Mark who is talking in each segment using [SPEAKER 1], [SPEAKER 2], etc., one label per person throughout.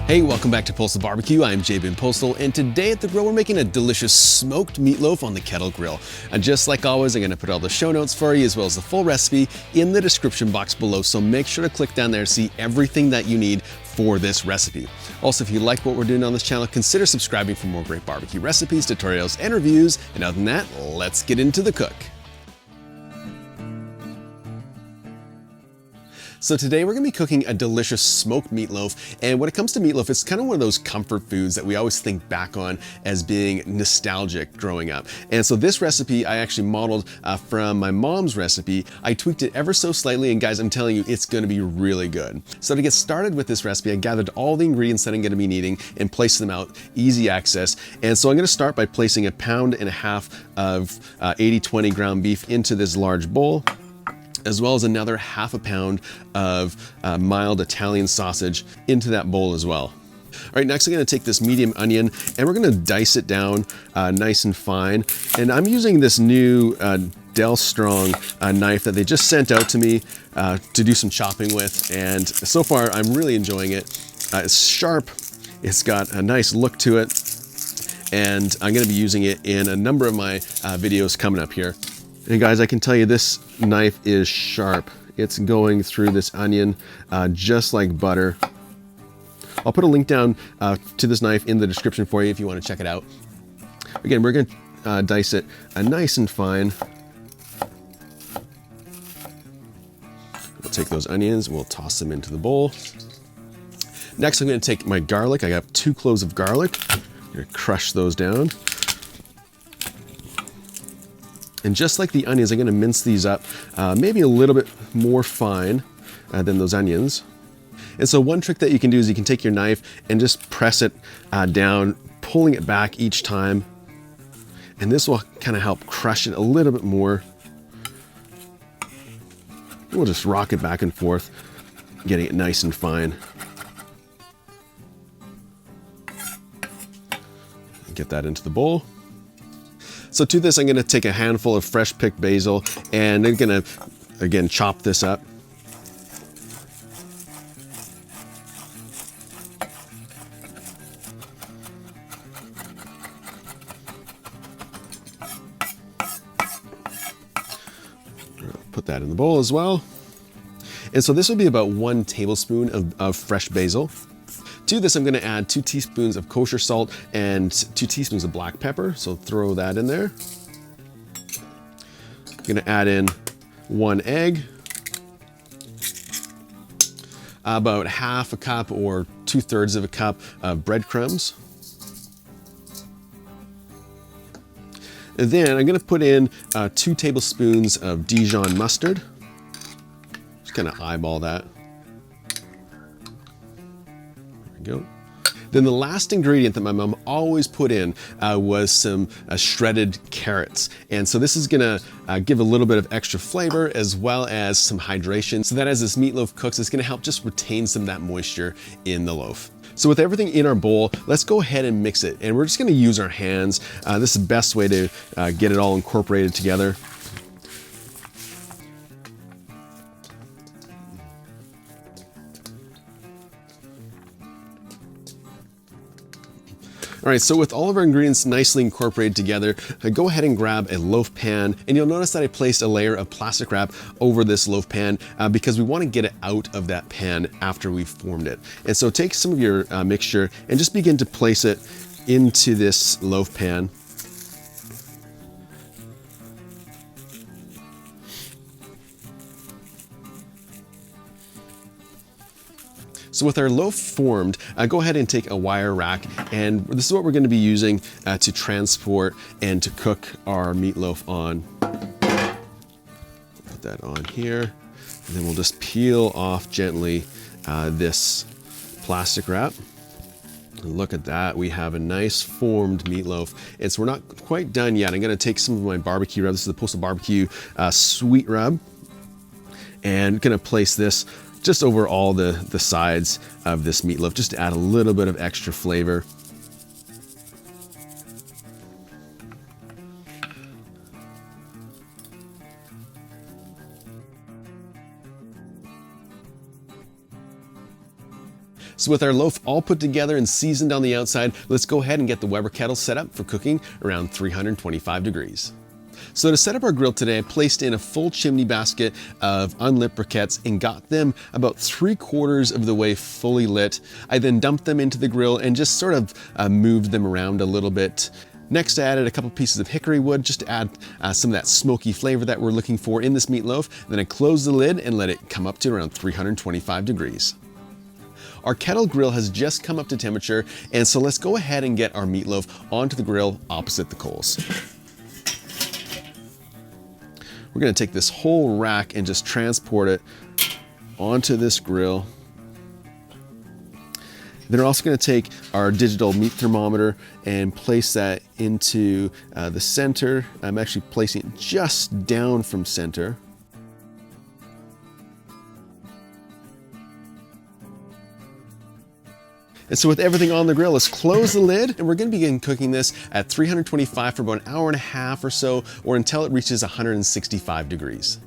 [SPEAKER 1] Hey, welcome back to Postal BBQ. I'm JB Postal, and today at the grill we're making a delicious smoked meatloaf on the Kettle Grill. And just like always, I'm going to put all the show notes for you as well as the full recipe in the description box below, so make sure to click down there to see everything that you need for this recipe. Also, if you like what we're doing on this channel, consider subscribing for more great barbecue recipes, tutorials, and reviews. And other than that, let's get into the cook. So today we're gonna be cooking a delicious smoked meatloaf, and when it comes to meatloaf, it's kind of one of those comfort foods that we always think back on as being nostalgic growing up. And so this recipe I actually modeled from my mom's recipe. I tweaked it ever so slightly, and guys, I'm telling you, it's gonna be really good. So to get started with this recipe, I gathered all the ingredients that I'm gonna be needing and placed them out, easy access. And so I'm gonna start by placing 1.5 pounds of 80/20 ground beef into this large bowl, as well as another 1/2 pound of mild Italian sausage into that bowl as well. All right, next I'm gonna take this medium onion and we're gonna dice it down nice and fine. And I'm using this new Del Strong knife that they just sent out to me to do some chopping with. And so far, I'm really enjoying it. It's sharp, it's got a nice look to it. And I'm gonna be using it in a number of my videos coming up here. And guys, I can tell you this knife is sharp. It's going through this onion just like butter. I'll put a link down to this knife in the description for you if you want to check it out. Again, we're going to dice it nice and fine. We'll take those onions, we'll toss them into the bowl. Next, I'm going to take my garlic. I got 2 cloves of garlic. I'm going to crush those down. And just like the onions, I'm gonna mince these up maybe a little bit more fine than those onions. And so one trick that you can do is you can take your knife and just press it down, pulling it back each time. And this will kind of help crush it a little bit more. We'll just rock it back and forth, getting it nice and fine. Get that into the bowl. So to this, I'm gonna take a handful of fresh picked basil and I'm gonna, again, chop this up. Put that in the bowl as well. And so this would be about 1 tablespoon of fresh basil. To this, I'm gonna add 2 teaspoons of kosher salt and 2 teaspoons of black pepper. So throw that in there. I'm gonna add in 1 egg, about 1/2 cup or 2/3 of a cup of breadcrumbs. And then I'm gonna put in 2 tablespoons of Dijon mustard. Just kind of eyeball that. Go. Then the last ingredient that my mom always put in was some shredded carrots. And so this is gonna give a little bit of extra flavor as well as some hydration, so that as this meatloaf cooks, it's gonna help just retain some of that moisture in the loaf. So with everything in our bowl, let's go ahead and mix it. And we're just gonna use our hands. This is the best way to get it all incorporated together. All right, so with all of our ingredients nicely incorporated together, go ahead and grab a loaf pan, and you'll notice that I placed a layer of plastic wrap over this loaf pan because we want to get it out of that pan after we've formed it. And so take some of your mixture and just begin to place it into this loaf pan. So with our loaf formed, go ahead and take a wire rack, and this is what we're going to be using to transport and to cook our meatloaf on. Put that on here, and then we'll just peel off gently this plastic wrap. And look at that, we have a nice formed meatloaf. And so we're not quite done yet. I'm going to take some of my barbecue rub. This is the Postal BBQ sweet rub, and going to place this just over all the sides of this meatloaf, just to add a little bit of extra flavor. So with our loaf all put together and seasoned on the outside, let's go ahead and get the Weber kettle set up for cooking around 325 degrees. So to set up our grill today, I placed in a full chimney basket of unlit briquettes and got them about 3/4 of the way fully lit. I then dumped them into the grill and just sort of moved them around a little bit. Next, I added a couple pieces of hickory wood just to add some of that smoky flavor that we're looking for in this meatloaf. Then I closed the lid and let it come up to around 325 degrees. Our kettle grill has just come up to temperature, and so let's go ahead and get our meatloaf onto the grill opposite the coals. We're gonna take this whole rack and just transport it onto this grill. Then we're also gonna take our digital meat thermometer and place that into the center. I'm actually placing it just down from center. And so with everything on the grill, let's close the lid, and we're gonna begin cooking this at 325 for about an hour and a half or so, or until it reaches 165 degrees.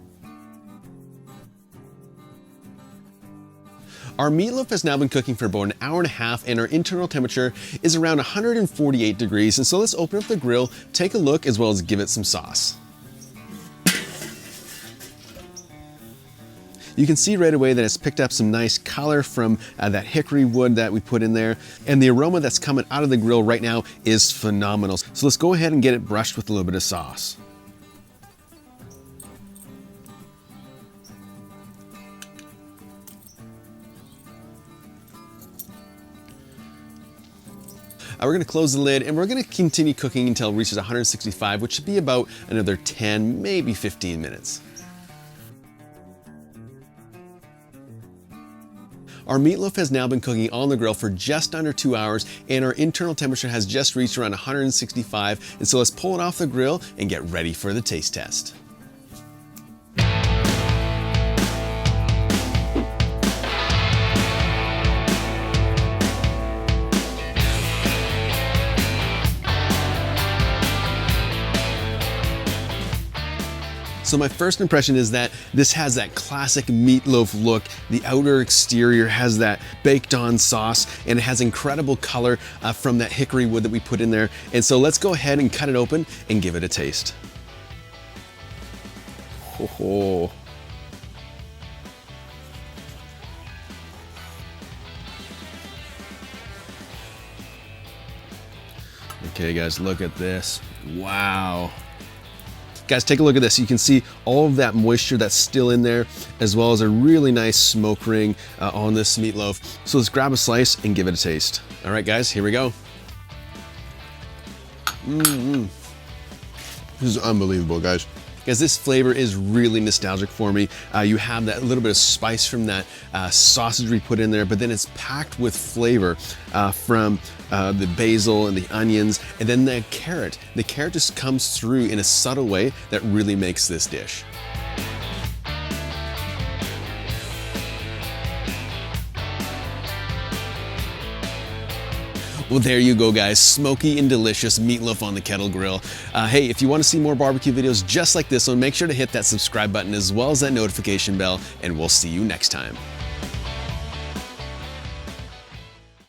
[SPEAKER 1] Our meatloaf has now been cooking for about an hour and a half, and our internal temperature is around 148 degrees. And so let's open up the grill, take a look, as well as give it some sauce. You can see right away that it's picked up some nice color from that hickory wood that we put in there. And the aroma that's coming out of the grill right now is phenomenal. So let's go ahead and get it brushed with a little bit of sauce. We're gonna close the lid, and we're gonna continue cooking until it reaches 165, which should be about another 10, maybe 15 minutes. Our meatloaf has now been cooking on the grill for just under 2 hours, and our internal temperature has just reached around 165. And so let's pull it off the grill and get ready for the taste test. So my first impression is that this has that classic meatloaf look. The outer exterior has that baked on sauce, and it has incredible color from that hickory wood that we put in there. And so let's go ahead and cut it open and give it a taste. Oh. Okay guys, look at this. Wow. Guys, take a look at this. You can see all of that moisture that's still in there, as well as a really nice smoke ring on this meatloaf. So let's grab a slice and give it a taste. All right, guys, here we go. This is unbelievable, guys. Guys, this flavor is really nostalgic for me. You have that little bit of spice from that sausage we put in there, but then it's packed with flavor from the basil and the onions, and then the carrot. The carrot just comes through in a subtle way that really makes this dish. Well, there you go, guys. Smoky and delicious meatloaf on the kettle grill. Hey, if you want to see more barbecue videos just like this one, make sure to hit that subscribe button as well as that notification bell, and we'll see you next time.